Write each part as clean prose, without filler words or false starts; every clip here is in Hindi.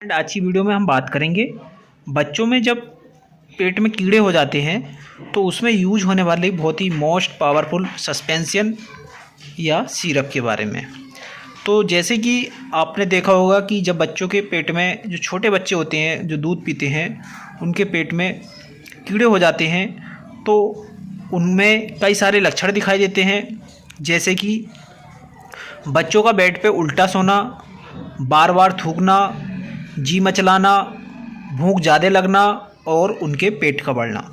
आज की वीडियो में हम बात करेंगे बच्चों में जब पेट में कीड़े हो जाते हैं तो उसमें यूज होने वाले बहुत ही मोस्ट पावरफुल सस्पेंशन या सिरप के बारे में। तो जैसे कि आपने देखा होगा कि जब बच्चों के पेट में, जो छोटे बच्चे होते हैं जो दूध पीते हैं, उनके पेट में कीड़े हो जाते हैं तो उनमें कई सारे लक्षण दिखाई देते हैं। जैसे कि बच्चों का बेड पे उल्टा सोना, बार बार थूकना, जी मचलाना, भूख ज़्यादा लगना और उनके पेट का बढ़ना।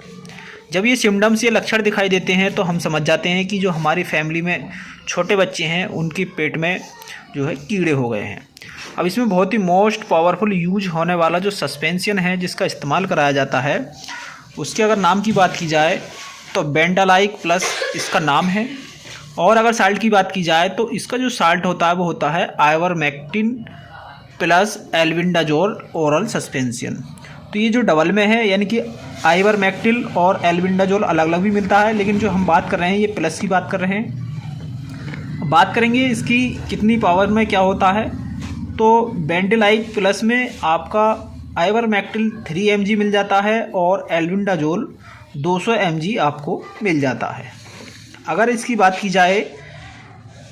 जब ये सिम्टम्स, ये लक्षण दिखाई देते हैं तो हम समझ जाते हैं कि जो हमारी फैमिली में छोटे बच्चे हैं उनके पेट में जो है कीड़े हो गए हैं। अब इसमें बहुत ही मोस्ट पावरफुल यूज होने वाला जो सस्पेंशन है जिसका इस्तेमाल कराया जाता है, उसके अगर नाम की बात की जाए तो बेंडालाइक प्लस इसका नाम है। और अगर साल्ट की बात की जाए तो इसका जो साल्ट होता है वो होता है आइवरमेक्टिन प्लस एल्बिंडाजोल ओरल सस्पेंशन। तो ये जो डबल में है, यानी कि आइवरमेक्टिन और एल्बिंडाजोल अलग अलग भी मिलता है, लेकिन जो हम बात कर रहे हैं ये प्लस की बात कर रहे हैं। बात करेंगे इसकी कितनी पावर में क्या होता है। तो बेंडालाइक प्लस में आपका आइवरमेक्टिन 3 mg मिल जाता है और एल्बिंडाजोल 200 mg आपको मिल जाता है। अगर इसकी बात की जाए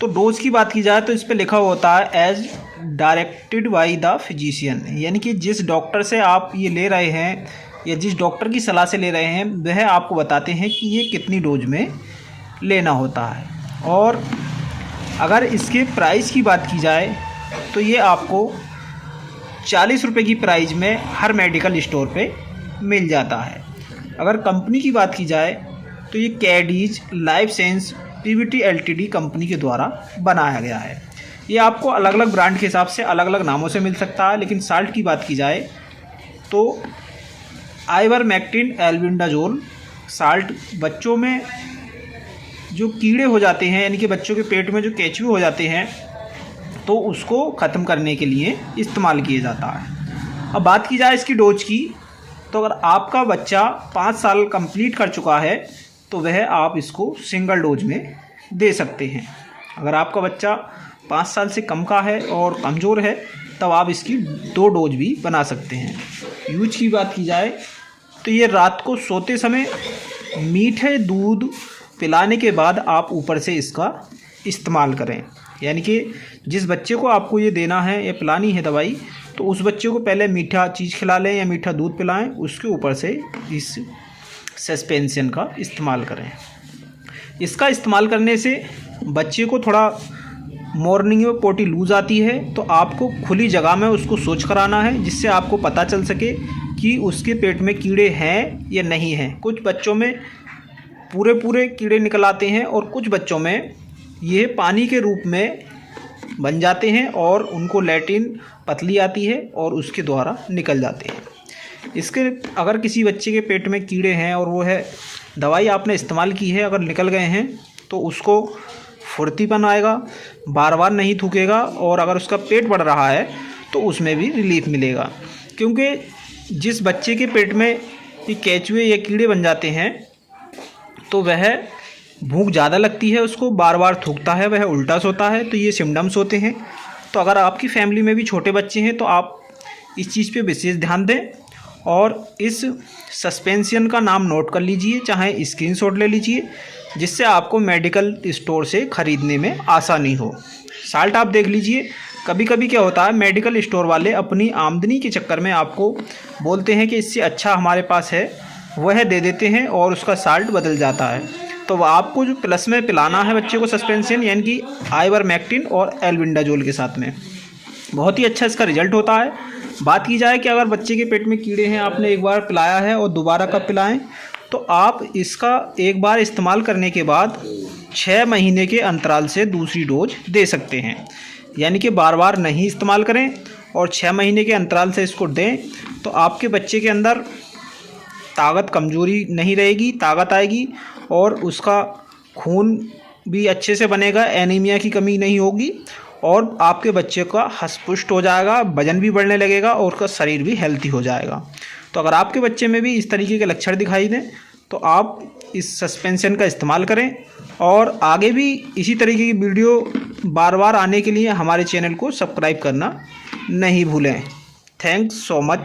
तो डोज की बात की जाए तो इस पर लिखा होता है as directed by the physician, यानी कि जिस डॉक्टर से आप ये ले रहे हैं या जिस डॉक्टर की सलाह से ले रहे हैं वह आपको बताते हैं कि ये कितनी डोज में लेना होता है। और अगर इसके प्राइस की बात की जाए तो ये आपको 40 रुपये की प्राइस में हर मेडिकल स्टोर पे मिल जाता है। अगर कंपनी की बात की जाए तो ये Caddy's life science Pvt LTD company के द्वारा बनाया गया है। ये आपको अलग अलग ब्रांड के हिसाब से अलग अलग नामों से मिल सकता है। लेकिन साल्ट की बात की जाए तो आइवरमेक्टिन एल्बिंडाजोल साल्ट बच्चों में जो कीड़े हो जाते हैं, यानी कि बच्चों के पेट में जो केंचुए हो जाते हैं, तो उसको ख़त्म करने के लिए इस्तेमाल किया जाता है। अब बात की जाए इसकी डोज की, तो अगर आपका बच्चा 5 साल कंप्लीट कर चुका है तो वह आप इसको सिंगल डोज में दे सकते हैं। अगर आपका बच्चा 5 साल से कम का है और कमज़ोर है तब आप इसकी 2 डोज भी बना सकते हैं। यूज की बात की जाए तो ये रात को सोते समय मीठे दूध पिलाने के बाद आप ऊपर से इसका इस्तेमाल करें। यानी कि जिस बच्चे को आपको ये देना है या पिलानी है दवाई, तो उस बच्चे को पहले मीठा चीज़ खिला लें या मीठा दूध पिलाएं, उसके ऊपर से इस सस्पेंशन का इस्तेमाल करें। इसका इस्तेमाल करने से बच्चे को थोड़ा मॉर्निंग में पोटी लूज आती है, तो आपको खुली जगह में उसको शौच कराना है, जिससे आपको पता चल सके कि उसके पेट में कीड़े हैं या नहीं हैं। कुछ बच्चों में पूरे पूरे कीड़े निकल आते हैं और कुछ बच्चों में ये पानी के रूप में बन जाते हैं और उनको लैट्रिन पतली आती है और उसके द्वारा निकल जाते हैं। इसके अगर किसी बच्चे के पेट में कीड़े हैं और वो है दवाई आपने इस्तेमाल की है, अगर निकल गए हैं तो उसको फुर्तीपन आएगा, बार बार नहीं थूकेगा, और अगर उसका पेट बढ़ रहा है तो उसमें भी रिलीफ मिलेगा। क्योंकि जिस बच्चे के पेट में ये केंचुए या कीड़े बन जाते हैं तो वह भूख ज़्यादा लगती है, उसको बार बार थूकता है, वह उल्टा सोता है, तो ये सिम्टम्स होते हैं। तो अगर आपकी फैमिली में भी छोटे बच्चे हैं तो आप इस चीज़ पे विशेष ध्यान दें और इस सस्पेंशन का नाम नोट कर लीजिए, चाहे स्क्रीनशॉट ले लीजिए, जिससे आपको मेडिकल स्टोर से ख़रीदने में आसानी हो। साल्ट आप देख लीजिए, कभी कभी क्या होता है मेडिकल स्टोर वाले अपनी आमदनी के चक्कर में आपको बोलते हैं कि इससे अच्छा हमारे पास है, वह दे देते हैं और उसका साल्ट बदल जाता है। तो आपको जो प्लस में पिलाना है बच्चे को सस्पेंशन, यानी कि आइवरमेक्टिन और एल्बिंडाजोल के साथ में, बहुत ही अच्छा इसका रिजल्ट होता है। बात की जाए कि अगर बच्चे के पेट में कीड़े हैं, आपने एक बार पिलाया है और दोबारा कब पिलाएं, तो आप इसका एक बार इस्तेमाल करने के बाद 6 महीने के अंतराल से दूसरी डोज दे सकते हैं। यानी कि बार बार नहीं इस्तेमाल करें और 6 महीने के अंतराल से इसको दें, तो आपके बच्चे के अंदर ताकत कमज़ोरी नहीं रहेगी, ताकत आएगी और उसका खून भी अच्छे से बनेगा, एनीमिया की कमी नहीं होगी और आपके बच्चे का हष्ट-पुष्ट हो जाएगा, वजन भी बढ़ने लगेगा और उसका शरीर भी हेल्थी हो जाएगा। तो अगर आपके बच्चे में भी इस तरीके के लक्षण दिखाई दें तो आप इस सस्पेंशन का इस्तेमाल करें। और आगे भी इसी तरीके की वीडियो बार बार आने के लिए हमारे चैनल को सब्सक्राइब करना नहीं भूलें। Thanks so much.